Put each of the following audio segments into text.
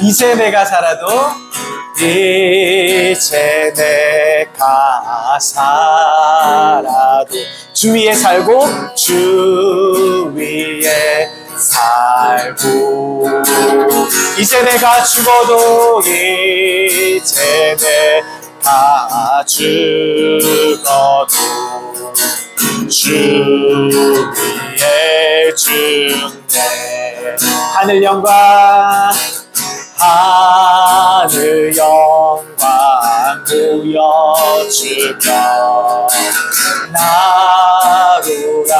이제 내가 살아도 이제 내가 살아도 주 위에 살고 주 위에 살고 이제 내가 죽어도 이제 내가 죽어도 주 위에 죽네. 하늘 영광 하늘 영광 보여주며 나로라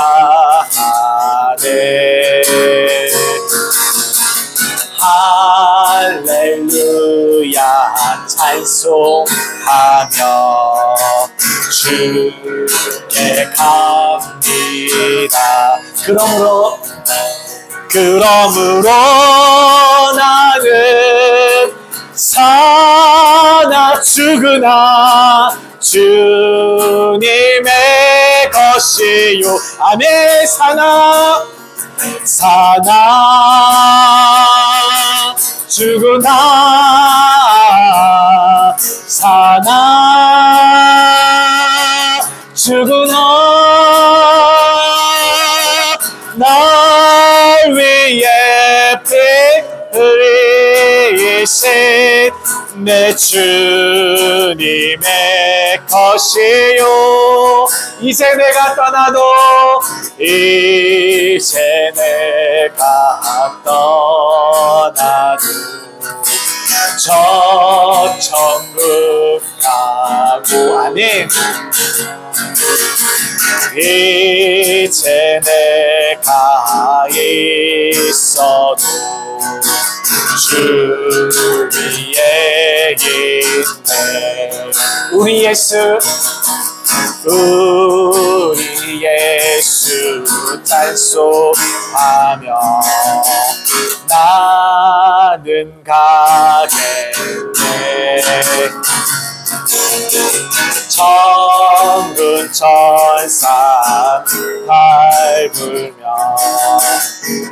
하네. 할렐루야 찬송하며 주께 갑니다. 그러므로 나는 사나 죽으나 주님의 것이요. 아멘. 사나 죽으나 사나 죽으나 날 위해 피 흘리신 내 주님의 것이요. 이제 내가 떠나도 이제 내가 떠나도 저 천국 가고 아멘. 이제 내가 있어도 주 위에 있네. 우리 예수 찬송하며 나는 가겠네. 천군 천사 밟으며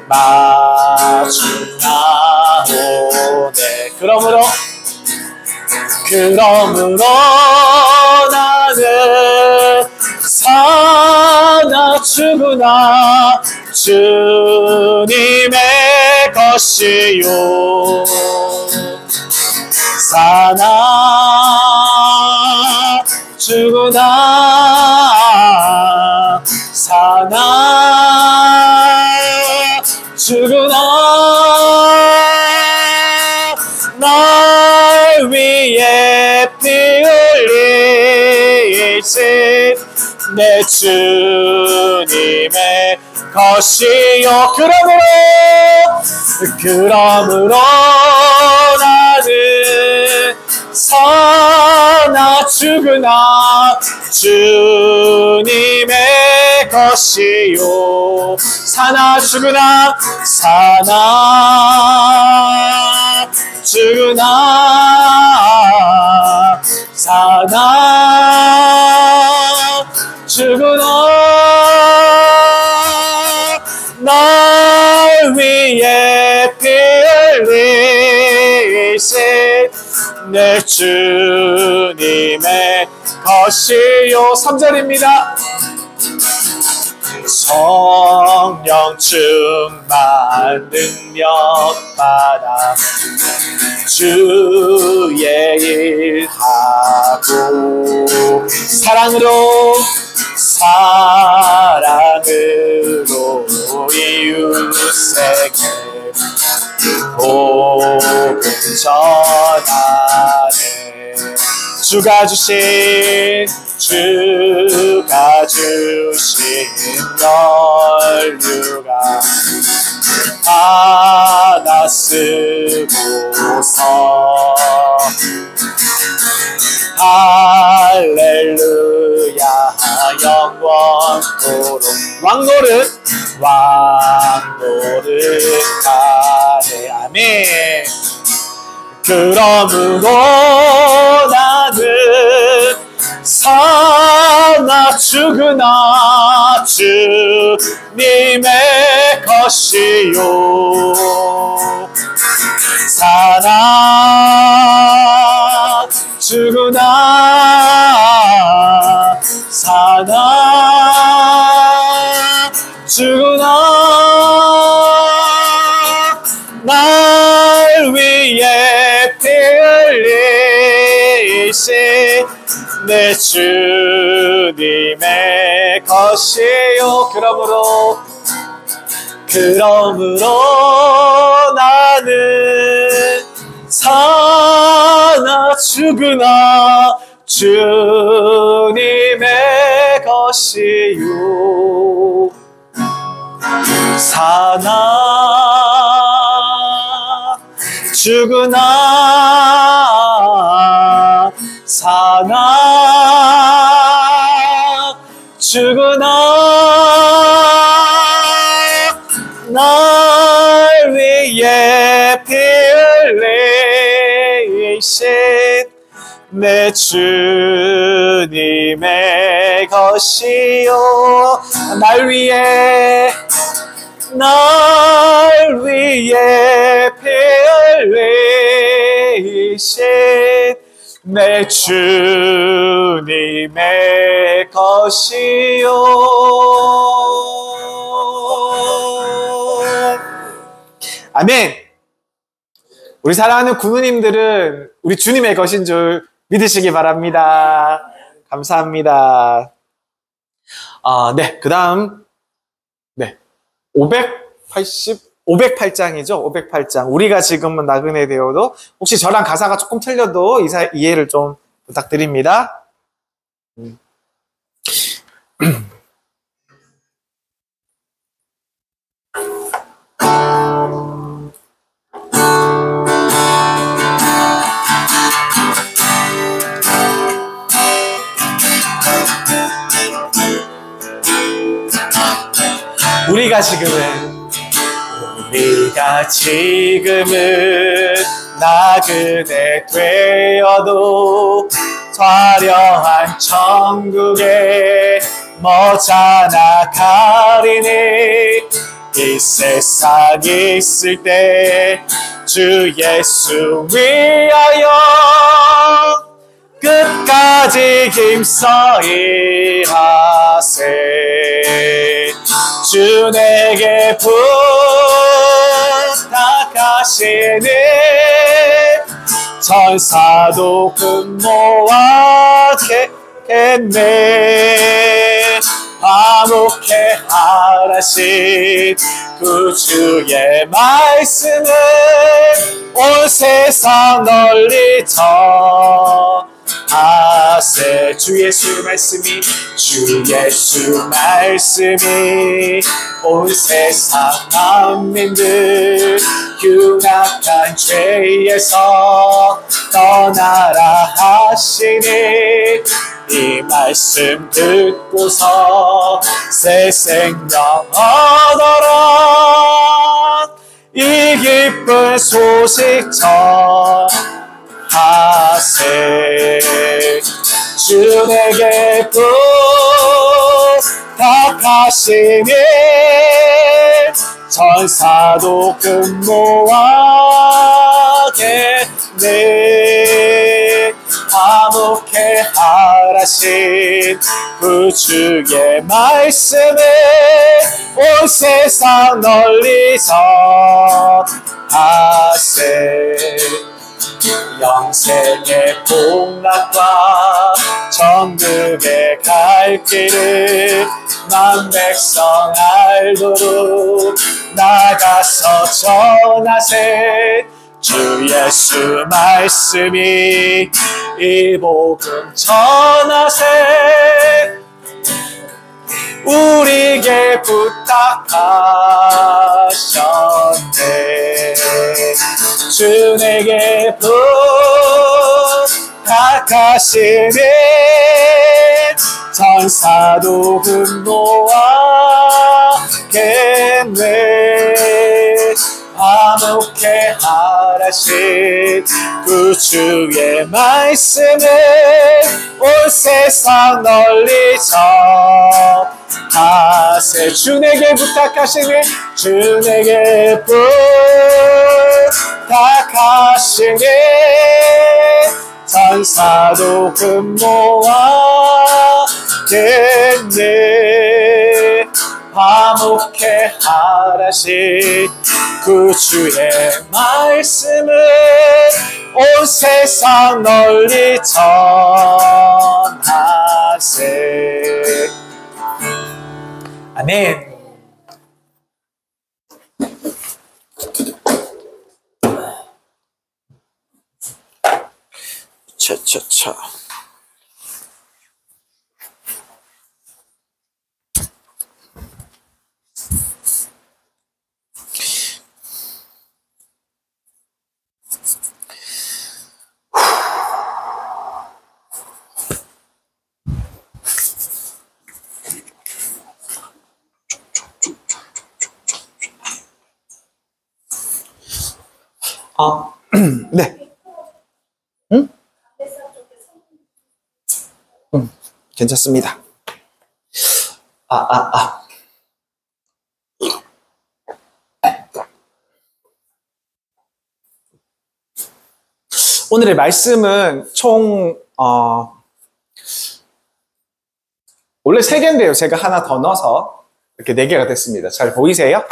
마주 나오네. 그러므로 나는 사나 죽으나 주님의 것이요. 사나 죽으나 사나 죽으나 날 위해 피 흘리신 내 주님의 것이요. 그러므로 나는 사나 죽으나 주님의 것이요. 사나 죽으나 사나 죽으나 사나 죽으나 날 위해 피 흘리신 내 주님의 것이요. 3절입니다. 성령 충만 능력 받아 주의 일하고 사랑으로 이웃에게 복음 전하네. 주가 주신 연류가 받아 쓰고서 할렐루야 영원토록 왕노릇 가네. 아멘. 그러므로 나는 사나 죽으나 주님의 것이요 사나 죽으나 사나 죽으나 날 위해 피 흘리신 내 주님의 것이요 그러므로 나는 사나 죽으나 주님의 것이요 사나 죽으나 사나 죽으나 날 위해 피 흘리신 내 주님의 것이요 날 위해 피 흘리신 내 주님의 것이요 아멘. 우리 사랑하는 구누님들은 우리 주님의 것인 줄 믿으시기 바랍니다. 감사합니다. 네, 그 다음 508장이죠. 508장. 우리가 지금은 나그네 되어도 혹시 저랑 가사가 조금 틀려도 이해를 좀 부탁드립니다. 우리가 지금은 나그네 되어도 화려한 천국에 머지않아 가리니 이 세상 있을 때 주 예수 위하여 끝까지 힘써 일하세 주 내게 부탁하시니 천사도 근모하겠네 화목해 하라신 그 주의 말씀을 온 세상 널리 전하세 주 예수 말씀이 온 세상 만민들 흉악한 죄에서 떠나라 하시니 이 말씀 듣고서 새 생명 얻어라 이 기쁜 소식 전하세 주 내게 부탁하시니 천사도 근모하겠네 화목해 하라신 그 주의 말씀을 온 세상 널리 전하세 영생의 복락과 천국에 갈 길을 만 백성 알도록 나가서 전하세 주 예수 말씀이 이 복음 전하세 우리에게 부탁하셨네 주 내게 부탁하시니 천사도 근모하겠네 화목해 하라신 구주의 말씀을 온 세상 널리 전하세. 주에게 부탁하시니 주에게 부탁하시니 천사도 근모하겠네. 화목해 하라신 구주의 말씀을 온 세상 널리 전하세. 아멘. 차차차. 네. 응? 괜찮습니다. 오늘의 말씀은 총, 원래 3개인데요. 제가 하나 더 넣어서 이렇게 4개가 됐습니다. 잘 보이세요?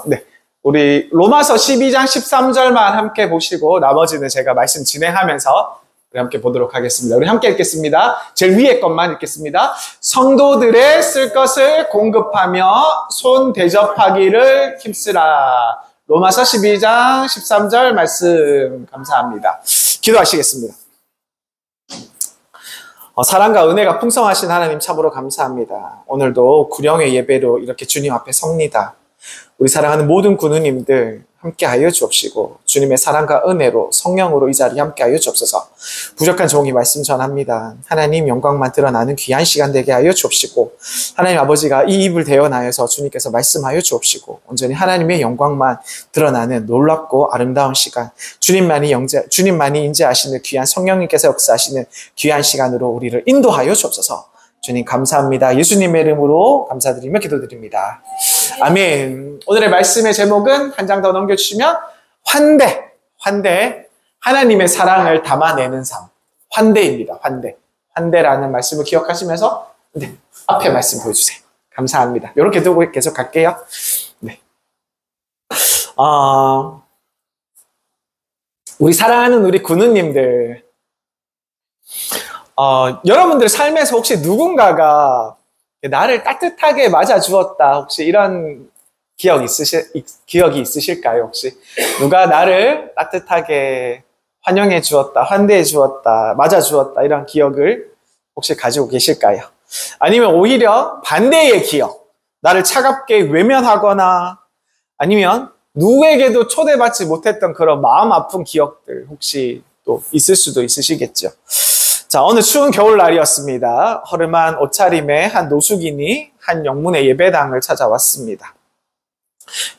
네. 우리 로마서 12장 13절만 함께 보시고 나머지는 제가 말씀 진행하면서 우리 함께 보도록 하겠습니다. 우리 함께 읽겠습니다. 제일 위에 것만 읽겠습니다. 성도들의 쓸 것을 공급하며 손 대접하기를 힘쓰라. 로마서 12장 13절 말씀 감사합니다. 기도하시겠습니다. 사랑과 은혜가 풍성하신 하나님 참으로 감사합니다. 오늘도 구령의 예배로 이렇게 주님 앞에 섭니다. 우리 사랑하는 모든 군우님들 함께하여 주옵시고 주님의 사랑과 은혜로 성령으로 이 자리에 함께하여 주옵소서. 부족한 종이 말씀 전합니다. 하나님 영광만 드러나는 귀한 시간 되게 하여 주옵시고 하나님 아버지가 이 입을 대어나여서 주님께서 말씀하여 주옵시고 온전히 하나님의 영광만 드러나는 놀랍고 아름다운 시간, 주님만이 인재하시는 귀한 성령님께서 역사하시는 귀한 시간으로 우리를 인도하여 주옵소서. 주님 감사합니다. 예수님의 이름으로 감사드리며 기도드립니다. 아멘. 오늘의 말씀의 제목은 한 장 더 넘겨주시면 환대. 하나님의 사랑을 담아내는 삶. 환대입니다. 환대라는 말씀을 기억하시면서 앞에 말씀 보여주세요. 감사합니다. 이렇게 두고 계속 갈게요. 네. 우리 사랑하는 우리 군우님들, 여러분들 삶에서 혹시 누군가가 나를 따뜻하게 맞아주었다, 혹시 이런 기억이 있으실까요? 혹시 누가 나를 따뜻하게 환영해 주었다, 환대해 주었다, 맞아 주었다, 이런 기억을 혹시 가지고 계실까요? 아니면 오히려 반대의 기억, 나를 차갑게 외면하거나 아니면 누구에게도 초대받지 못했던 그런 마음 아픈 기억들 혹시 또 있을 수도 있으시겠죠. 자, 어느 추운 겨울날이었습니다. 허름한 옷차림의 한 노숙인이 한 영문의 예배당을 찾아왔습니다.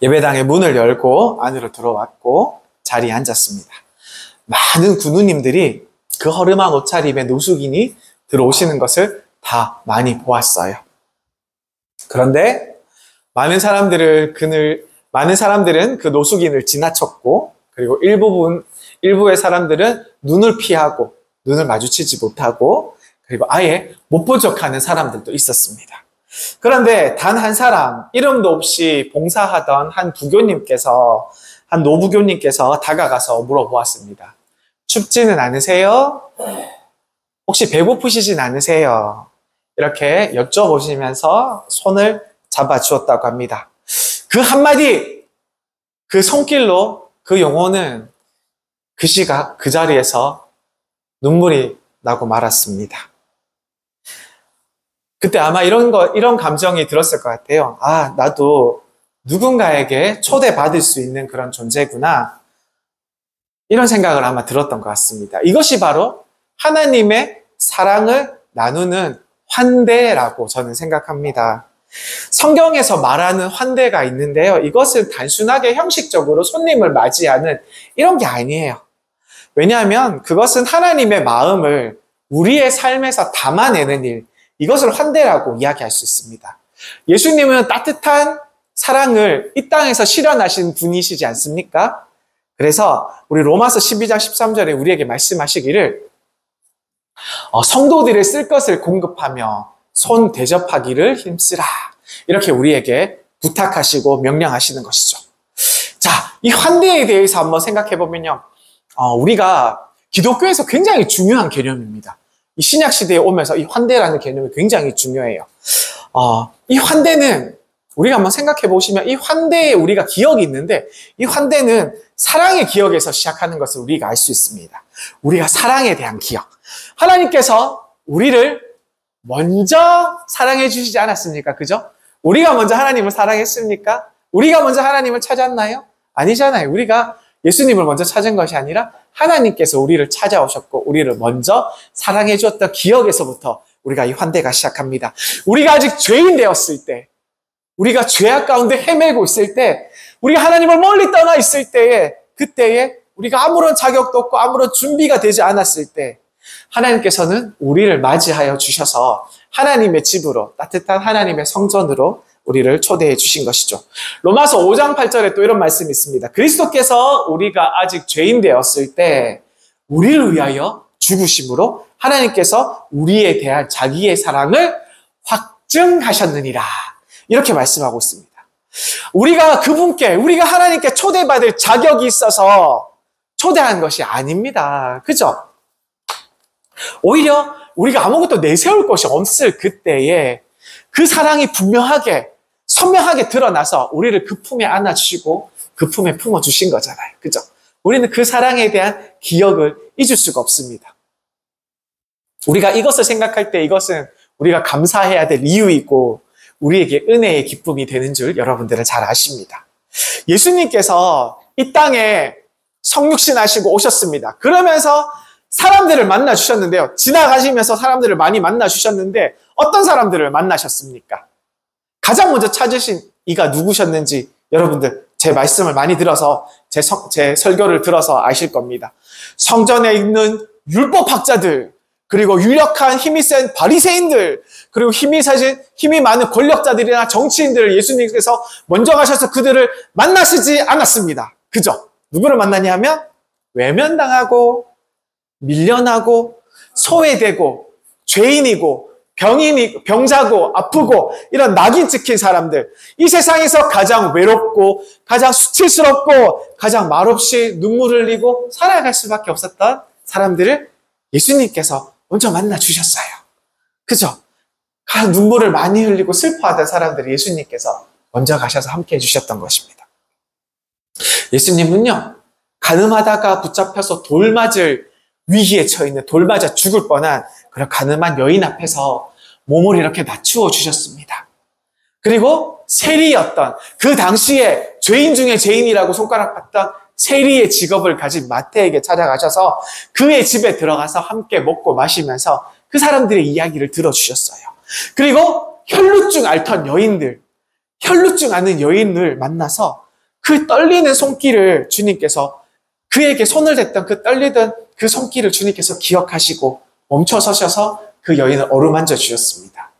예배당의 문을 열고 안으로 들어왔고 자리에 앉았습니다. 많은 군우님들이 그 허름한 옷차림의 노숙인이 들어오시는 것을 다 많이 보았어요. 그런데 많은 사람들은 그 노숙인을 지나쳤고, 그리고 일부의 사람들은 눈을 피하고 눈을 마주치지 못하고, 그리고 아예 못 본 척하는 사람들도 있었습니다. 그런데 단 한 사람, 이름도 없이 봉사하던 한 노부교님께서 다가가서 물어보았습니다. 춥지는 않으세요? 혹시 배고프시진 않으세요? 이렇게 여쭤보시면서 손을 잡아주었다고 합니다. 그 한마디, 그 손길로 그 영혼은 그 자리에서 눈물이 나고 말았습니다. 그때 아마 이런 감정이 들었을 것 같아요. 아, 나도 누군가에게 초대받을 수 있는 그런 존재구나. 이런 생각을 아마 들었던 것 같습니다. 이것이 바로 하나님의 사랑을 나누는 환대라고 저는 생각합니다. 성경에서 말하는 환대가 있는데요. 이것은 단순하게 형식적으로 손님을 맞이하는 이런 게 아니에요. 왜냐하면 그것은 하나님의 마음을 우리의 삶에서 담아내는 일, 이것을 환대라고 이야기할 수 있습니다. 예수님은 따뜻한 사랑을 이 땅에서 실현하신 분이시지 않습니까? 그래서 우리 로마서 12장 13절에 우리에게 말씀하시기를 성도들의 쓸 것을 공급하며 손 대접하기를 힘쓰라. 이렇게 우리에게 부탁하시고 명령하시는 것이죠. 자, 이 환대에 대해서 한번 생각해 보면요. 우리가 기독교에서 굉장히 중요한 개념입니다. 이 신약 시대에 오면서 이 환대라는 개념이 굉장히 중요해요. 이 환대는 우리가 한번 생각해 보시면 이 환대에 우리가 기억이 있는데 이 환대는 사랑의 기억에서 시작하는 것을 우리가 알 수 있습니다. 우리가 사랑에 대한 기억. 하나님께서 우리를 먼저 사랑해 주시지 않았습니까? 그죠? 우리가 먼저 하나님을 사랑했습니까? 우리가 먼저 하나님을 찾았나요? 아니잖아요. 우리가 예수님을 먼저 찾은 것이 아니라 하나님께서 우리를 찾아오셨고 우리를 먼저 사랑해 주었던 기억에서부터 우리가 이 환대가 시작합니다. 우리가 아직 죄인 되었을 때, 우리가 죄악 가운데 헤매고 있을 때, 우리가 하나님을 멀리 떠나 있을 때에, 그때에 우리가 아무런 자격도 없고 아무런 준비가 되지 않았을 때 하나님께서는 우리를 맞이하여 주셔서 하나님의 집으로, 따뜻한 하나님의 성전으로 우리를 초대해 주신 것이죠. 로마서 5장 8절에 또 이런 말씀이 있습니다. 그리스도께서 우리가 아직 죄인 되었을 때 우리를 위하여 죽으심으로 하나님께서 우리에 대한 자기의 사랑을 확증하셨느니라. 이렇게 말씀하고 있습니다. 우리가 우리가 하나님께 초대받을 자격이 있어서 초대한 것이 아닙니다. 그죠? 오히려 우리가 아무것도 내세울 것이 없을 그때에 그 사랑이 분명하게, 선명하게 드러나서 우리를 그 품에 안아주시고 그 품에 품어주신 거잖아요. 그죠? 우리는 그 사랑에 대한 기억을 잊을 수가 없습니다. 우리가 이것을 생각할 때 이것은 우리가 감사해야 될 이유이고 우리에게 은혜의 기쁨이 되는 줄 여러분들은 잘 아십니다. 예수님께서 이 땅에 성육신 하시고 오셨습니다. 그러면서 사람들을 만나 주셨는데요. 지나가시면서 사람들을 많이 만나 주셨는데 어떤 사람들을 만나셨습니까? 가장 먼저 찾으신 이가 누구셨는지 여러분들 제 말씀을 많이 들어서 제 설교를 들어서 아실 겁니다. 성전에 있는 율법학자들, 그리고 유력한 힘이 센 바리새인들, 그리고 힘이 많은 권력자들이나 정치인들을 예수님께서 먼저 가셔서 그들을 만나시지 않았습니다. 그죠? 누구를 만나냐면 외면당하고 밀려나고 소외되고 죄인이고 병자고 아프고 이런 낙인 찍힌 사람들, 이 세상에서 가장 외롭고 가장 수치스럽고 가장 말없이 눈물을 흘리고 살아갈 수밖에 없었던 사람들을 예수님께서 먼저 만나 주셨어요. 그죠? 눈물을 많이 흘리고 슬퍼하던 사람들을 예수님께서 먼저 가셔서 함께 해주셨던 것입니다. 예수님은요, 가늠하다가 붙잡혀서 돌 맞을 위기에 처해있는, 돌 맞아 죽을 뻔한 그런 가늠한 여인 앞에서 몸을 이렇게 낮추어 주셨습니다. 그리고 세리였던, 그 당시에 죄인 중에 죄인이라고 손가락받던 세리의 직업을 가진 마태에게 찾아가셔서 그의 집에 들어가서 함께 먹고 마시면서 그 사람들의 이야기를 들어주셨어요. 그리고 혈루증 앓던 여인들, 혈루증 앓는 여인을 만나서 그 떨리는 손길을 주님께서, 그에게 손을 댔던 그 떨리던 그 손길을 주님께서 기억하시고 멈춰 서셔서 그 여인을 어루만져 주셨습니다.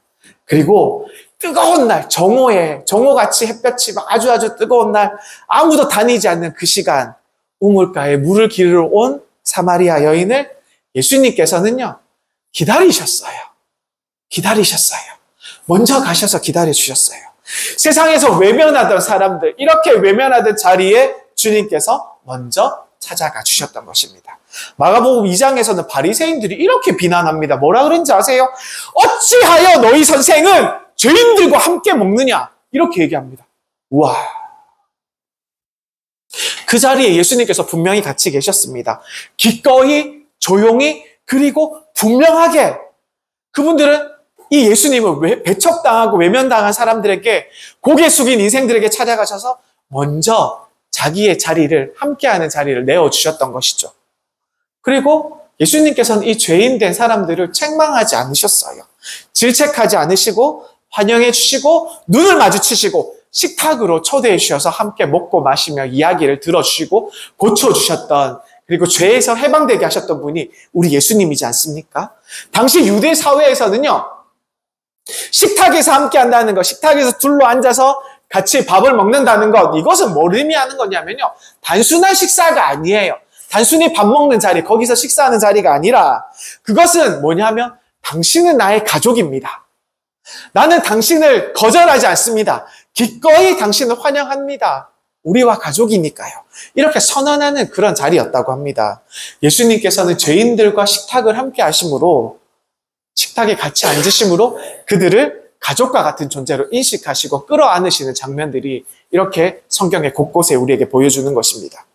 그리고 뜨거운 날, 정오같이 햇볕이 아주 뜨거운 날, 아무도 다니지 않는 그 시간, 우물가에 물을 기르러 온 사마리아 여인을 예수님께서는요, 기다리셨어요. 먼저 가셔서 기다려주셨어요. 세상에서 외면하던 사람들, 이렇게 외면하던 자리에 주님께서 먼저 찾아가 주셨던 것입니다. 마가복음 2장에서는 바리새인들이 이렇게 비난합니다. 뭐라 그런지 아세요? 어찌하여 너희 선생은 죄인들과 함께 먹느냐? 이렇게 얘기합니다. 우와. 그 자리에 예수님께서 분명히 같이 계셨습니다. 기꺼이, 조용히, 그리고 분명하게 그분들은 이 예수님을 배척당하고 외면당한 사람들에게, 고개 숙인 인생들에게 찾아가셔서 먼저 자기의 자리를, 함께하는 자리를 내어주셨던 것이죠. 그리고 예수님께서는 이 죄인 된 사람들을 책망하지 않으셨어요. 질책하지 않으시고 환영해 주시고 눈을 마주치시고 식탁으로 초대해 주셔서 함께 먹고 마시며 이야기를 들어주시고 고쳐주셨던, 그리고 죄에서 해방되게 하셨던 분이 우리 예수님이지 않습니까? 당시 유대 사회에서는요, 식탁에서 함께 한다는 것, 식탁에서 둘러 앉아서 같이 밥을 먹는다는 것, 이것은 뭘 의미하는 거냐면요, 단순한 식사가 아니에요. 단순히 밥 먹는 자리, 거기서 식사하는 자리가 아니라 그것은 뭐냐면 당신은 나의 가족입니다. 나는 당신을 거절하지 않습니다. 기꺼이 당신을 환영합니다. 우리와 가족이니까요. 이렇게 선언하는 그런 자리였다고 합니다. 예수님께서는 죄인들과 식탁을 함께 하심으로, 식탁에 같이 앉으심으로 그들을 가족과 같은 존재로 인식하시고 끌어안으시는 장면들이 이렇게 성경의 곳곳에 우리에게 보여주는 것입니다.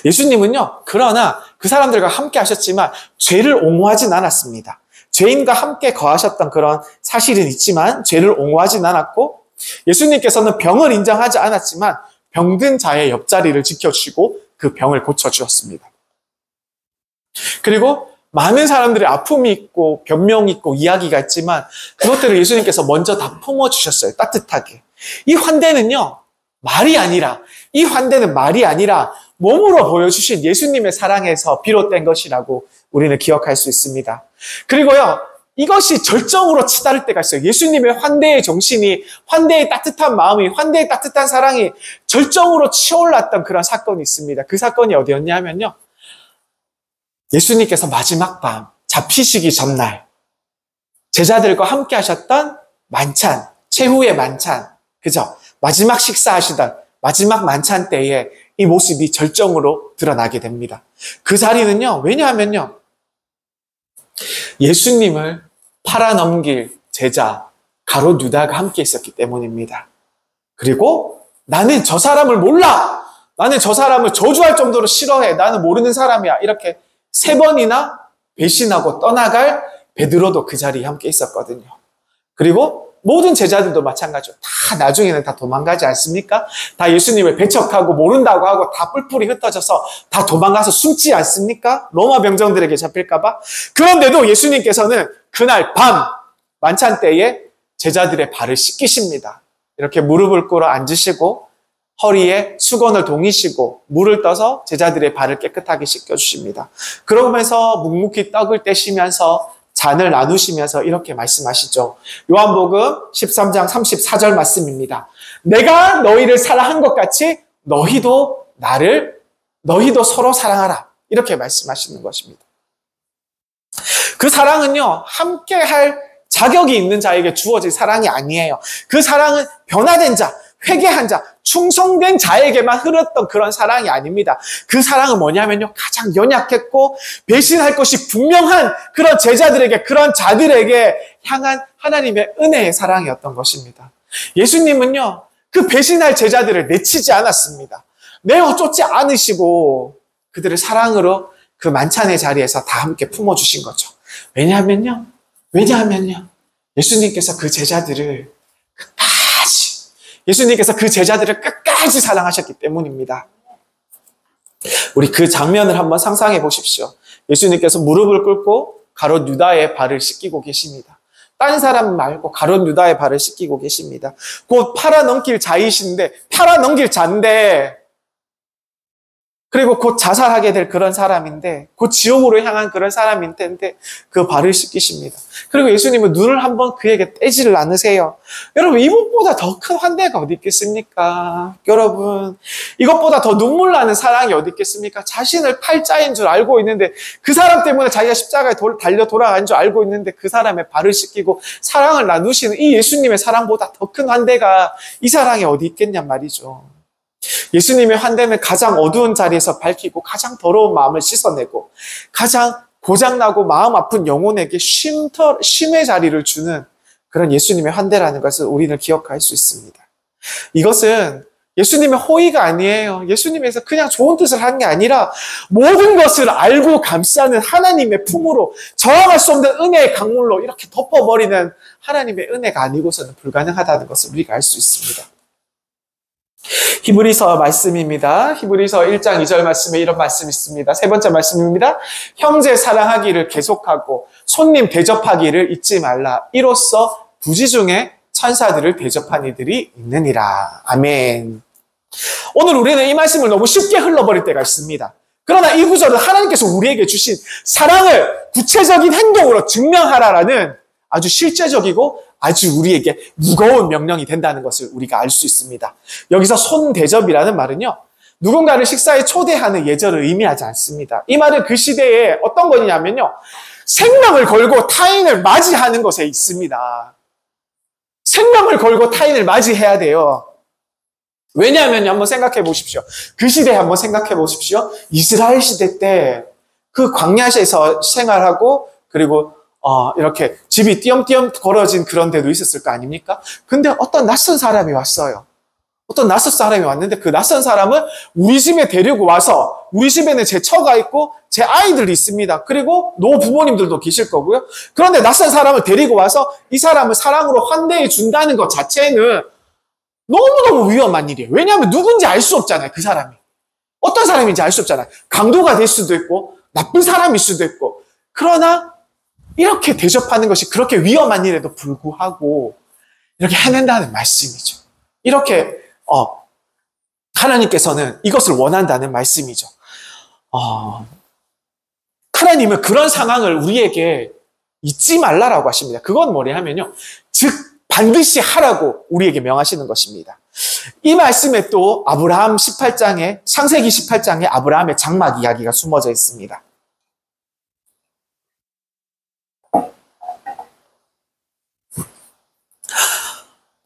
예수님은요, 그러나 그 사람들과 함께 하셨지만 죄를 옹호하진 않았습니다. 죄인과 함께 거하셨던 그런 사실은 있지만 죄를 옹호하진 않았고, 예수님께서는 병을 인정하지 않았지만 병든 자의 옆자리를 지켜주시고 그 병을 고쳐주었습니다. 그리고 많은 사람들의 아픔이 있고 변명이 있고 이야기가 있지만 그것들을 예수님께서 먼저 다 품어주셨어요. 따뜻하게. 이 환대는요, 말이 아니라, 이 환대는 말이 아니라 몸으로 보여주신 예수님의 사랑에서 비롯된 것이라고 우리는 기억할 수 있습니다. 그리고요, 이것이 절정으로 치달을 때가 있어요. 예수님의 환대의 정신이, 환대의 따뜻한 마음이, 환대의 따뜻한 사랑이 절정으로 치올랐던 그런 사건이 있습니다. 그 사건이 어디였냐면요, 예수님께서 마지막 밤 잡히시기 전날 제자들과 함께 하셨던 만찬, 최후의 만찬, 그죠? 마지막 식사하시던 마지막 만찬 때에 이 모습이 절정으로 드러나게 됩니다. 그 자리는요, 왜냐하면요, 예수님을 팔아넘길 제자 가롯 유다가 함께 있었기 때문입니다. 그리고 나는 저 사람을 몰라! 나는 저 사람을 저주할 정도로 싫어해! 나는 모르는 사람이야! 이렇게 3번이나 배신하고 떠나갈 베드로도 그 자리에 함께 있었거든요. 그리고 모든 제자들도 마찬가지로 다 나중에는 다 도망가지 않습니까? 다 예수님을 배척하고 모른다고 하고 다 뿔뿔이 흩어져서 다 도망가서 숨지 않습니까? 로마 병정들에게 잡힐까 봐. 그런데도 예수님께서는 그날 밤 만찬 때에 제자들의 발을 씻기십니다. 이렇게 무릎을 꿇어 앉으시고 허리에 수건을 동이시고 물을 떠서 제자들의 발을 깨끗하게 씻겨주십니다. 그러면서 묵묵히 떡을 떼시면서 잔을 나누시면서 이렇게 말씀하시죠. 요한복음 13장 34절 말씀입니다. 내가 너희를 사랑한 것 같이 너희도 서로 사랑하라. 이렇게 말씀하시는 것입니다. 그 사랑은요, 함께 할 자격이 있는 자에게 주어질 사랑이 아니에요. 그 사랑은 변화된 자, 회개한 자, 충성된 자에게만 흘렀던 그런 사랑이 아닙니다. 그 사랑은 뭐냐면요, 가장 연약했고 배신할 것이 분명한 그런 제자들에게, 그런 자들에게 향한 하나님의 은혜의 사랑이었던 것입니다. 예수님은요, 그 배신할 제자들을 내치지 않았습니다. 내어 쫓지 않으시고 그들을 사랑으로 그 만찬의 자리에서 다 함께 품어주신 거죠. 왜냐하면요, 예수님께서 그 제자들을 끝까지 사랑하셨기 때문입니다. 우리 그 장면을 한번 상상해 보십시오. 예수님께서 무릎을 꿇고 가롯 유다의 발을 씻기고 계십니다. 딴 사람 말고 가롯 유다의 발을 씻기고 계십니다. 곧 팔아넘길 자인데, 그리고 곧 자살하게 될 그런 사람인데, 곧 지옥으로 향한 그런 사람일 텐데 그 발을 씻기십니다. 그리고 예수님은 눈을 한번 그에게 떼지를 않으세요. 여러분, 이것보다 더 큰 환대가 어디 있겠습니까? 여러분, 이것보다 더 눈물 나는 사랑이 어디 있겠습니까? 자신을 팔자인 줄 알고 있는데, 그 사람 때문에 자기가 십자가에 달려 돌아간 줄 알고 있는데 그 사람의 발을 씻기고 사랑을 나누시는 이 예수님의 사랑보다 더 큰 환대가 이 사랑이 어디 있겠냔 말이죠. 예수님의 환대는 가장 어두운 자리에서 밝히고 가장 더러운 마음을 씻어내고 가장 고장나고 마음 아픈 영혼에게 쉼의 자리를 주는 그런 예수님의 환대라는 것을 우리는 기억할 수 있습니다. 이것은 예수님의 호의가 아니에요. 예수님에서 그냥 좋은 뜻을 한 게 아니라 모든 것을 알고 감싸는 하나님의 품으로, 저항할 수 없는 은혜의 강물로 이렇게 덮어버리는 하나님의 은혜가 아니고서는 불가능하다는 것을 우리가 알 수 있습니다. 히브리서 말씀입니다. 히브리서 1장 2절 말씀에 이런 말씀이 있습니다. 세 번째 말씀입니다. 형제 사랑하기를 계속하고 손님 대접하기를 잊지 말라. 이로써 부지 중에 천사들을 대접한 이들이 있느니라. 아멘. 오늘 우리는 이 말씀을 너무 쉽게 흘러버릴 때가 있습니다. 그러나 이 구절은 하나님께서 우리에게 주신 사랑을 구체적인 행동으로 증명하라라는 아주 실제적이고 아주 우리에게 무거운 명령이 된다는 것을 우리가 알 수 있습니다. 여기서 손대접이라는 말은요, 누군가를 식사에 초대하는 예절을 의미하지 않습니다. 이 말은 그 시대에 어떤 것이냐면요, 생명을 걸고 타인을 맞이하는 것에 있습니다. 생명을 걸고 타인을 맞이해야 돼요. 왜냐하면 한번 생각해 보십시오. 그 시대에 한번 생각해 보십시오. 이스라엘 시대 때 그 광야에서 생활하고 그리고 이렇게 집이 띄엄띄엄 걸어진 그런 데도 있었을 거 아닙니까? 근데 어떤 낯선 사람이 왔어요. 어떤 낯선 사람이 왔는데 그 낯선 사람을 우리 집에 데리고 와서 우리 집에는 제 처가 있고 제 아이들이 있습니다. 그리고 노부모님들도 계실 거고요. 그런데 낯선 사람을 데리고 와서 이 사람을 사랑으로 환대해 준다는 것 자체는 너무너무 위험한 일이에요. 왜냐하면 누군지 알 수 없잖아요. 그 사람이. 어떤 사람인지 알 수 없잖아요. 강도가 될 수도 있고 나쁜 사람일 수도 있고. 그러나 이렇게 대접하는 것이 그렇게 위험한 일에도 불구하고 이렇게 해낸다는 말씀이죠. 이렇게 하나님께서는 이것을 원한다는 말씀이죠. 하나님은 그런 상황을 우리에게 잊지 말라라고 하십니다. 그건 뭐냐면요, 즉 반드시 하라고 우리에게 명하시는 것입니다. 이 말씀에 또 아브라함 18장에, 창세기 18장에 아브라함의 장막 이야기가 숨어져 있습니다.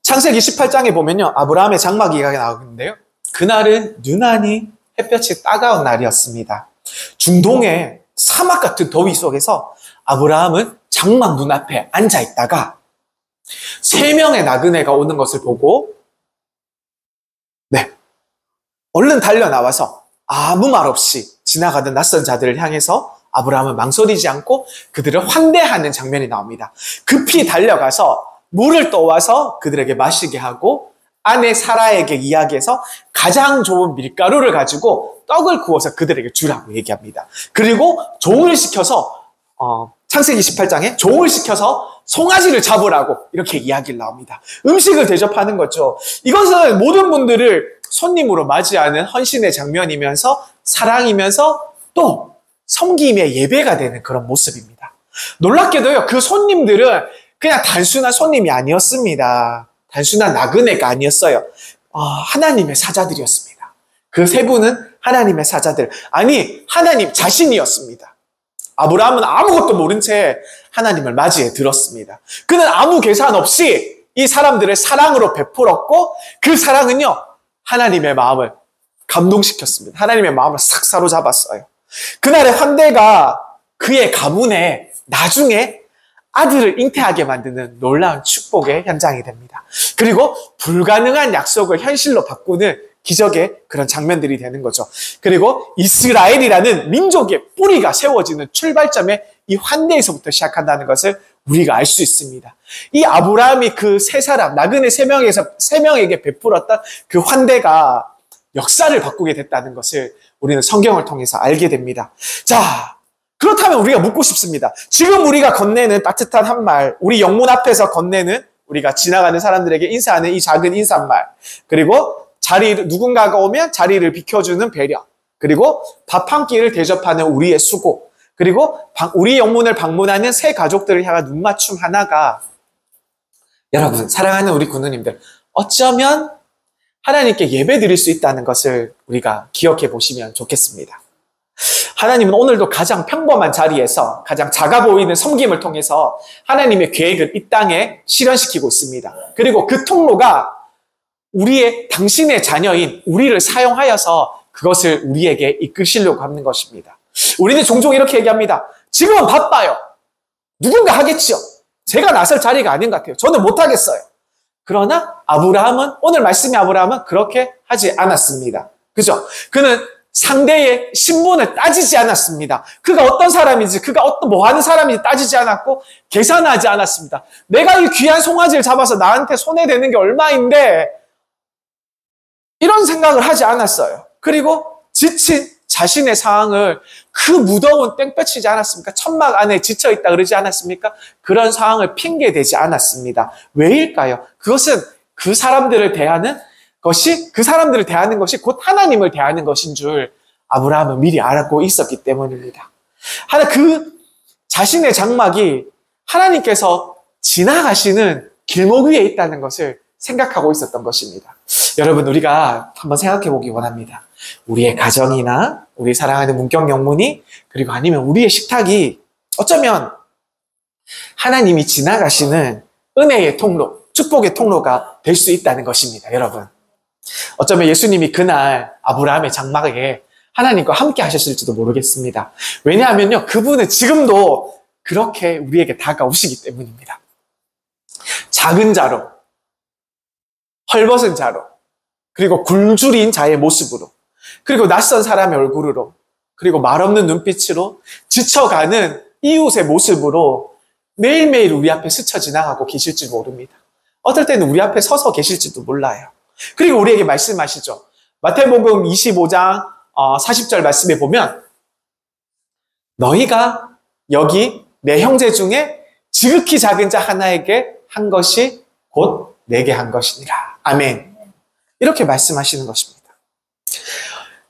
창세기 18장에 보면요, 아브라함의 장막 이야기가 나오는데요. 그날은 유난히 햇볕이 따가운 날이었습니다. 중동의 사막 같은 더위 속에서 아브라함은 장막 눈앞에 앉아 있다가 3명의 나그네가 오는 것을 보고 얼른 달려 나와서 아무 말 없이 지나가던 낯선 자들을 향해서 아브라함은 망설이지 않고 그들을 환대하는 장면이 나옵니다. 급히 달려가서 물을 떠와서 그들에게 마시게 하고 아내 사라에게 이야기해서 가장 좋은 밀가루를 가지고 떡을 구워서 그들에게 주라고 얘기합니다. 그리고 종을 시켜서 창세기 18장에 종을 시켜서 송아지를 잡으라고 이렇게 이야기를 나옵니다. 음식을 대접하는 거죠. 이것은 모든 분들을 손님으로 맞이하는 헌신의 장면이면서 사랑이면서 또 섬김의 예배가 되는 그런 모습입니다. 놀랍게도요, 그 손님들은 그냥 단순한 손님이 아니었습니다. 단순한 나그네가 아니었어요. 하나님의 사자들이었습니다. 그 3분은 하나님의 사자들, 아니 하나님 자신이었습니다. 아브라함은 아무것도 모른 채 하나님을 맞이해 들었습니다. 그는 아무 계산 없이 이 사람들을 사랑으로 베풀었고 그 사랑은요, 하나님의 마음을 감동시켰습니다. 하나님의 마음을 싹 사로잡았어요. 그날의 환대가 그의 가문에 나중에 아들을 잉태하게 만드는 놀라운 축복의 현장이 됩니다. 그리고 불가능한 약속을 현실로 바꾸는 기적의 그런 장면들이 되는 거죠. 그리고 이스라엘이라는 민족의 뿌리가 세워지는 출발점에 이 환대에서부터 시작한다는 것을 우리가 알 수 있습니다. 이 아브라함이 그 3사람, 나그네 3명에게 베풀었던 그 환대가 역사를 바꾸게 됐다는 것을 우리는 성경을 통해서 알게 됩니다. 자, 그렇다면 우리가 묻고 싶습니다. 지금 우리가 건네는 따뜻한 한 말, 우리 영문 앞에서 건네는 우리가 지나가는 사람들에게 인사하는 이 작은 인사말, 그리고 누군가가 오면 자리를 비켜주는 배려, 그리고 밥 한 끼를 대접하는 우리의 수고, 그리고 우리 영문을 방문하는 새 가족들을 향한 눈맞춤 하나가, 여러분, 사랑하는 우리 군우님들, 어쩌면 하나님께 예배 드릴 수 있다는 것을 우리가 기억해 보시면 좋겠습니다. 하나님은 오늘도 가장 평범한 자리에서 가장 작아 보이는 섬김을 통해서 하나님의 계획을 이 땅에 실현시키고 있습니다. 그리고 그 통로가 당신의 자녀인 우리를 사용하여서 그것을 우리에게 이끄시려고 하는 것입니다. 우리는 종종 이렇게 얘기합니다. 지금은 바빠요. 누군가 하겠지요. 제가 나설 자리가 아닌 것 같아요. 저는 못하겠어요. 그러나 오늘 말씀의 아브라함은 그렇게 하지 않았습니다. 그죠? 그는 상대의 신분을 따지지 않았습니다. 그가 어떤 사람인지, 그가 뭐 하는 사람인지 따지지 않았고, 계산하지 않았습니다. 내가 이 귀한 송아지를 잡아서 나한테 손해되는 게 얼마인데, 이런 생각을 하지 않았어요. 그리고 지친 자신의 상황을 그 무더운 땡볕이지 않았습니까? 천막 안에 지쳐있다 그러지 않았습니까? 그런 상황을 핑계대지 않았습니다. 왜일까요? 그것은 그 사람들을 대하는 것이 곧 하나님을 대하는 것인 줄 아브라함은 미리 알고 있었기 때문입니다. 그 자신의 장막이 하나님께서 지나가시는 길목 위에 있다는 것을 생각하고 있었던 것입니다. 여러분, 우리가 한번 생각해 보기 원합니다. 우리의 가정이나 우리 사랑하는 문경 영문이, 그리고 아니면 우리의 식탁이 어쩌면 하나님이 지나가시는 은혜의 통로, 축복의 통로가 될 수 있다는 것입니다. 여러분, 어쩌면 예수님이 그날 아브라함의 장막에 하나님과 함께 하셨을지도 모르겠습니다. 왜냐하면요, 그분은 지금도 그렇게 우리에게 다가오시기 때문입니다. 작은 자로, 헐벗은 자로, 그리고 굶주린 자의 모습으로, 그리고 낯선 사람의 얼굴으로, 그리고 말없는 눈빛으로 지쳐가는 이웃의 모습으로 매일매일 우리 앞에 스쳐 지나가고 계실지 모릅니다. 어떨 때는 우리 앞에 서서 계실지도 몰라요. 그리고 우리에게 말씀하시죠. 마태복음 25장 40절 말씀에 보면, 너희가 여기 내 형제 중에 지극히 작은 자 하나에게 한 것이 곧 내게 한 것이니라. 아멘. 이렇게 말씀하시는 것입니다.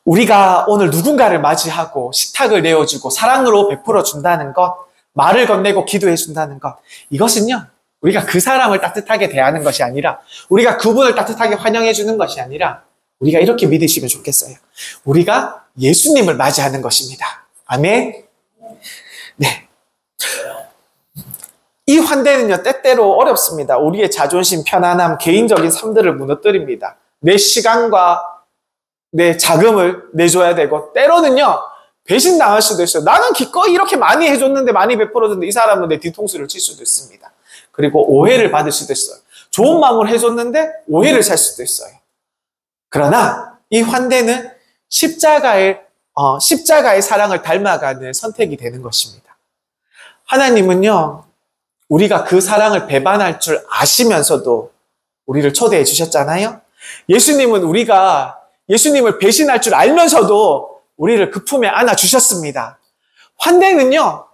우리가 오늘 누군가를 맞이하고 식탁을 내어주고 사랑으로 베풀어 준다는 것, 말을 건네고 기도해 준다는 것, 이것은요, 우리가 그 사람을 따뜻하게 대하는 것이 아니라, 우리가 그분을 따뜻하게 환영해 주는 것이 아니라, 우리가 이렇게 믿으시면 좋겠어요. 우리가 예수님을 맞이하는 것입니다. 아멘. 네. 이 환대는요, 때때로 어렵습니다. 우리의 자존심, 편안함, 개인적인 삶들을 무너뜨립니다. 내 시간과 내 자금을 내줘야 되고, 때로는요, 배신당할 수도 있어요. 나는 기꺼이 이렇게 많이 해줬는데, 많이 베풀어줬는데, 이 사람은 내 뒤통수를 칠 수도 있습니다. 그리고 오해를 받을 수도 있어요. 좋은 마음을 해줬는데, 오해를 살 수도 있어요. 그러나, 이 환대는 십자가의 사랑을 닮아가는 선택이 되는 것입니다. 하나님은요, 우리가 그 사랑을 배반할 줄 아시면서도 우리를 초대해 주셨잖아요. 예수님은 우리가 예수님을 배신할 줄 알면서도 우리를 그 품에 안아 주셨습니다. 환대는요,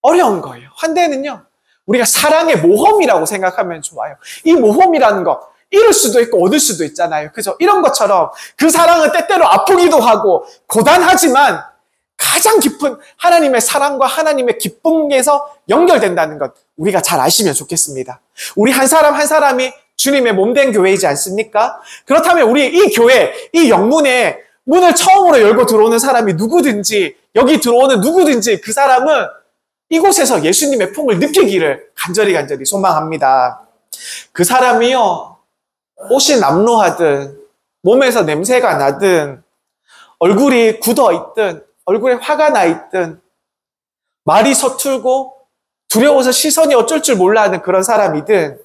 어려운 거예요. 환대는요, 우리가 사랑의 모험이라고 생각하면 좋아요. 이 모험이라는 거, 잃을 수도 있고 얻을 수도 있잖아요. 그죠? 이런 것처럼 그 사랑은 때때로 아프기도 하고 고단하지만 가장 깊은 하나님의 사랑과 하나님의 기쁨에서 연결된다는 것, 우리가 잘 아시면 좋겠습니다. 우리 한 사람 한 사람이 주님의 몸된 교회이지 않습니까? 그렇다면 우리 이 교회, 이 영문에 문을 처음으로 열고 들어오는 사람이 누구든지, 여기 들어오는 누구든지 그 사람은 이곳에서 예수님의 품을 느끼기를 간절히 소망합니다. 그 사람이요, 옷이 남루하든 몸에서 냄새가 나든 얼굴이 굳어있든 얼굴에 화가 나 있든 말이 서툴고 두려워서 시선이 어쩔 줄 몰라 하는 그런 사람이든,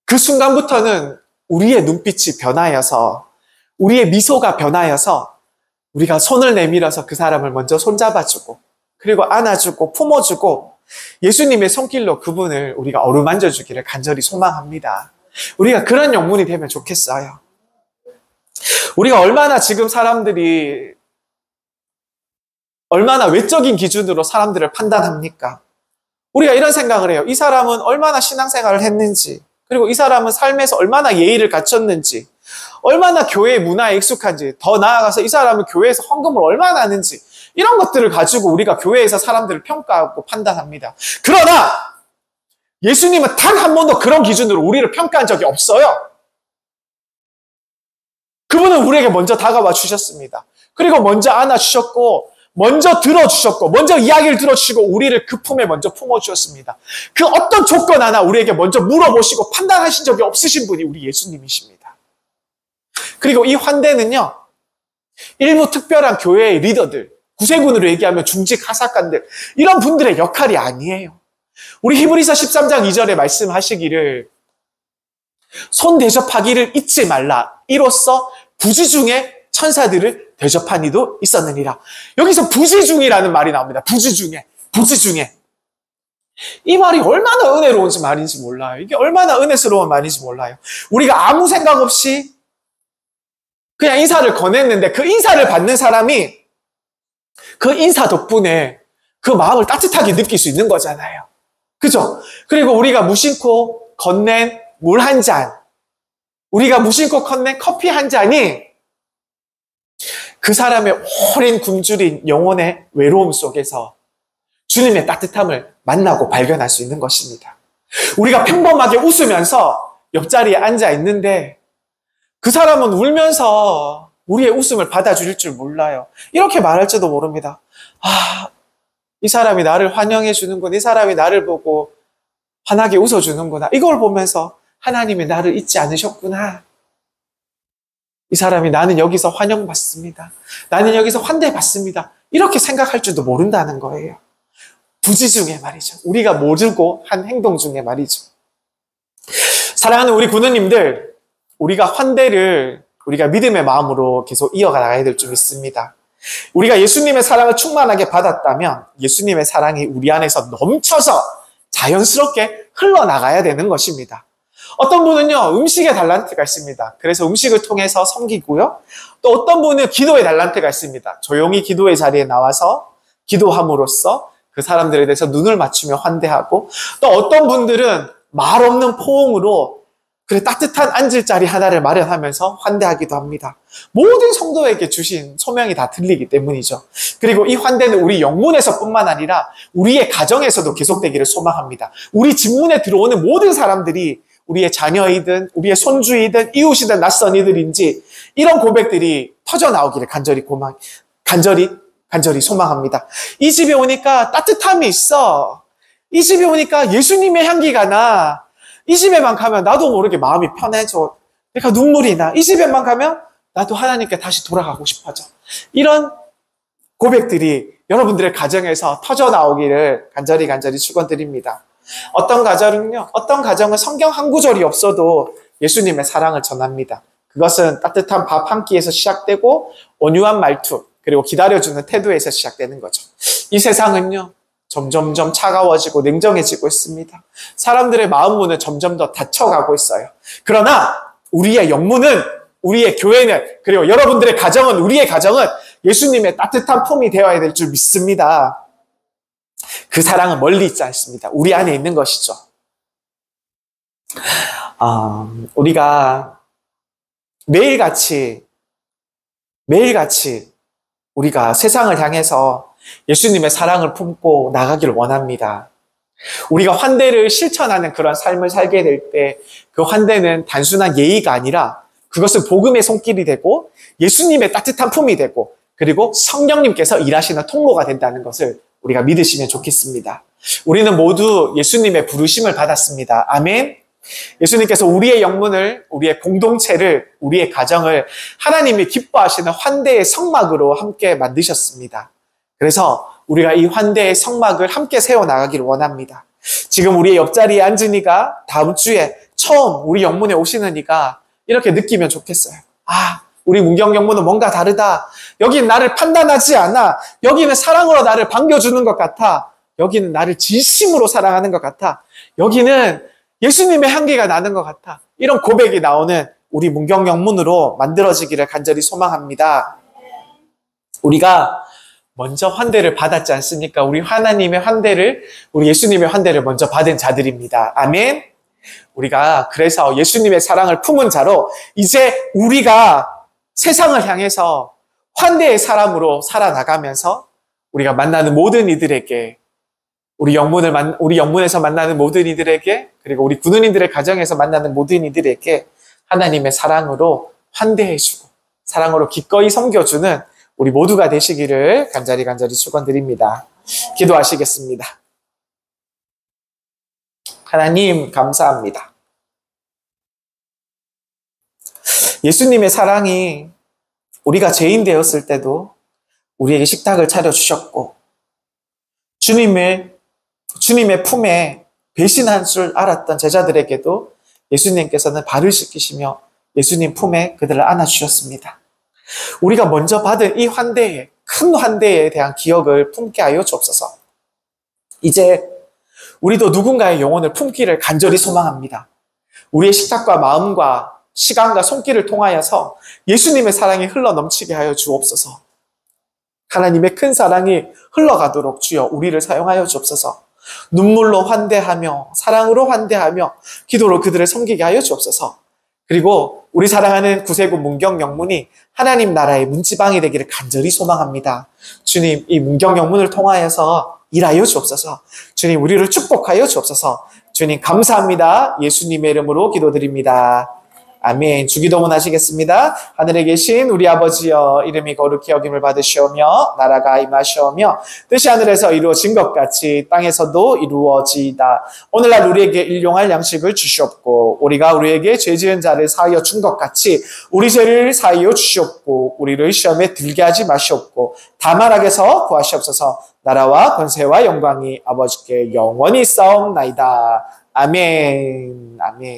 그 순간부터는 우리의 눈빛이 변하여서, 우리의 미소가 변하여서 우리가 손을 내밀어서 그 사람을 먼저 손잡아주고, 그리고 안아주고 품어주고, 예수님의 손길로 그분을 우리가 어루만져 주기를 간절히 소망합니다. 우리가 그런 영문이 되면 좋겠어요. 우리가 얼마나 지금 사람들이 얼마나 외적인 기준으로 사람들을 판단합니까? 우리가 이런 생각을 해요. 이 사람은 얼마나 신앙생활을 했는지, 그리고 이 사람은 삶에서 얼마나 예의를 갖췄는지, 얼마나 교회 문화에 익숙한지, 더 나아가서 이 사람은 교회에서 헌금을 얼마나 하는지, 이런 것들을 가지고 우리가 교회에서 사람들을 평가하고 판단합니다. 그러나 예수님은 단 한 번도 그런 기준으로 우리를 평가한 적이 없어요. 그분은 우리에게 먼저 다가와 주셨습니다. 그리고 먼저 안아주셨고, 먼저 들어주셨고, 먼저 이야기를 들어주시고, 우리를 그 품에 먼저 품어주셨습니다. 그 어떤 조건 하나 우리에게 먼저 물어보시고 판단하신 적이 없으신 분이 우리 예수님이십니다. 그리고 이 환대는요, 일부 특별한 교회의 리더들, 구세군으로 얘기하면 중직 하사관들, 이런 분들의 역할이 아니에요. 우리 히브리서 13장 2절에 말씀하시기를, 손 대접하기를 잊지 말라. 이로써 부지 중에 천사들을 대접한 이도 있었느니라. 여기서 부지 중이라는 말이 나옵니다. 부지 중에. 이 말이 얼마나 은혜로운 말인지 몰라요. 이게 얼마나 은혜스러운 말인지 몰라요. 우리가 아무 생각 없이 그냥 인사를 건넸는데, 그 인사를 받는 사람이 그 인사 덕분에 그 마음을 따뜻하게 느낄 수 있는 거잖아요. 그죠? 그리고 우리가 무심코 건넨 물 한 잔, 우리가 무심코 건넨 커피 한 잔이 그 사람의 오랜 굶주린 영혼의 외로움 속에서 주님의 따뜻함을 만나고 발견할 수 있는 것입니다. 우리가 평범하게 웃으면서 옆자리에 앉아 있는데 그 사람은 울면서 우리의 웃음을 받아줄 줄 몰라요. 이렇게 말할지도 모릅니다. 아, 이 사람이 나를 환영해 주는구나. 이 사람이 나를 보고 환하게 웃어주는구나. 이걸 보면서 하나님이 나를 잊지 않으셨구나. 이 사람이 나는 여기서 환영받습니다. 나는 여기서 환대받습니다. 이렇게 생각할 줄도 모른다는 거예요. 부지 중에 말이죠. 우리가 모르고 한 행동 중에 말이죠. 사랑하는 우리 군우님들, 우리가 환대를 우리가 믿음의 마음으로 계속 이어가 나가야 될 줄 믿습니다. 우리가 예수님의 사랑을 충만하게 받았다면 예수님의 사랑이 우리 안에서 넘쳐서 자연스럽게 흘러나가야 되는 것입니다. 어떤 분은요, 음식의 달란트가 있습니다. 그래서 음식을 통해서 섬기고요. 또 어떤 분은 기도의 달란트가 있습니다. 조용히 기도의 자리에 나와서 기도함으로써 그 사람들에 대해서 눈을 맞추며 환대하고, 또 어떤 분들은 말 없는 포옹으로 그래 따뜻한 앉을 자리 하나를 마련하면서 환대하기도 합니다. 모든 성도에게 주신 소명이 다 틀리기 때문이죠. 그리고 이 환대는 우리 영문에서뿐만 아니라 우리의 가정에서도 계속되기를 소망합니다. 우리 집문에 들어오는 모든 사람들이 우리의 자녀이든 우리의 손주이든 이웃이든 낯선 이들인지 이런 고백들이 터져나오기를 간절히 소망합니다. 이 집에 오니까 따뜻함이 있어. 이 집에 오니까 예수님의 향기가 나. 이 집에만 가면 나도 모르게 마음이 편해져. 그러니까 눈물이 나. 이 집에만 가면 나도 하나님께 다시 돌아가고 싶어져. 이런 고백들이 여러분들의 가정에서 터져나오기를 간절히 축원드립니다. 어떤 가정은 성경 한 구절이 없어도 예수님의 사랑을 전합니다. 그것은 따뜻한 밥 한 끼에서 시작되고 온유한 말투, 그리고 기다려주는 태도에서 시작되는 거죠. 이 세상은요, 점점점 차가워지고 냉정해지고 있습니다. 사람들의 마음문은 점점 더 닫혀가고 있어요. 그러나 우리의 영문은, 우리의 교회는, 그리고 여러분들의 가정은, 우리의 가정은 예수님의 따뜻한 품이 되어야 될 줄 믿습니다. 그 사랑은 멀리 있지 않습니다. 우리 안에 있는 것이죠. 우리가 매일같이 우리가 세상을 향해서 예수님의 사랑을 품고 나가길 원합니다. 우리가 환대를 실천하는 그런 삶을 살게 될 때 그 환대는 단순한 예의가 아니라 그것은 복음의 손길이 되고 예수님의 따뜻한 품이 되고 그리고 성령님께서 일하시는 통로가 된다는 것을 우리가 믿으시면 좋겠습니다. 우리는 모두 예수님의 부르심을 받았습니다. 아멘. 예수님께서 우리의 영문을, 우리의 공동체를, 우리의 가정을 하나님이 기뻐하시는 환대의 성막으로 함께 만드셨습니다. 그래서 우리가 이 환대의 성막을 함께 세워나가기를 원합니다. 지금 우리의 옆자리에 앉으니까 다음 주에 처음 우리 영문에 오시는 이가 이렇게 느끼면 좋겠어요. 우리 문경 영문은 뭔가 다르다. 여기는 나를 판단하지 않아. 여기는 사랑으로 나를 반겨주는 것 같아. 여기는 나를 진심으로 사랑하는 것 같아. 여기는 예수님의 향기가 나는 것 같아. 이런 고백이 나오는 우리 문경 영문으로 만들어지기를 간절히 소망합니다. 우리가 먼저 환대를 받았지 않습니까? 우리 하나님의 환대를, 우리 예수님의 환대를 먼저 받은 자들입니다. 아멘. 우리가 그래서 예수님의 사랑을 품은 자로 이제 우리가 세상을 향해서 환대의 사람으로 살아나가면서 우리가 만나는 모든 이들에게, 우리 영문에서 만나는 모든 이들에게, 그리고 우리 군우님들의 가정에서 만나는 모든 이들에게 하나님의 사랑으로 환대해주고 사랑으로 기꺼이 섬겨주는 우리 모두가 되시기를 간절히 축원드립니다. 기도하시겠습니다. 하나님 감사합니다. 예수님의 사랑이 우리가 죄인 되었을 때도 우리에게 식탁을 차려주셨고 주님의 품에 배신한 줄 알았던 제자들에게도 예수님께서는 발을 씻기시며 예수님 품에 그들을 안아주셨습니다. 우리가 먼저 받은 이 환대에, 큰 환대에 대한 기억을 품게 하여 주옵소서. 이제 우리도 누군가의 영혼을 품기를 간절히 소망합니다. 우리의 식탁과 마음과 시간과 손길을 통하여서 예수님의 사랑이 흘러넘치게 하여 주옵소서. 하나님의 큰 사랑이 흘러가도록 주여 우리를 사용하여 주옵소서. 눈물로 환대하며 사랑으로 환대하며 기도로 그들을 섬기게 하여 주옵소서. 그리고 우리 사랑하는 구세군 문경영문이 하나님 나라의 문지방이 되기를 간절히 소망합니다. 주님, 이 문경영문을 통하여서 일하여 주옵소서. 주님, 우리를 축복하여 주옵소서. 주님, 감사합니다. 예수님의 이름으로 기도드립니다. 아멘. 주기도문 하시겠습니다. 하늘에 계신 우리 아버지여, 이름이 거룩히 여김을 받으시오며 나라가 임하시오며 뜻이 하늘에서 이루어진 것 같이 땅에서도 이루어지이다. 오늘날 우리에게 일용할 양식을 주시옵고 우리가 우리에게 죄 지은 자를 사하여 준 것 같이 우리 죄를 사하여 주시옵고 우리를 시험에 들게 하지 마시옵고 다만 악에서 구하시옵소서. 나라와 권세와 영광이 아버지께 영원히 있사옵나이다. 아멘. 아멘.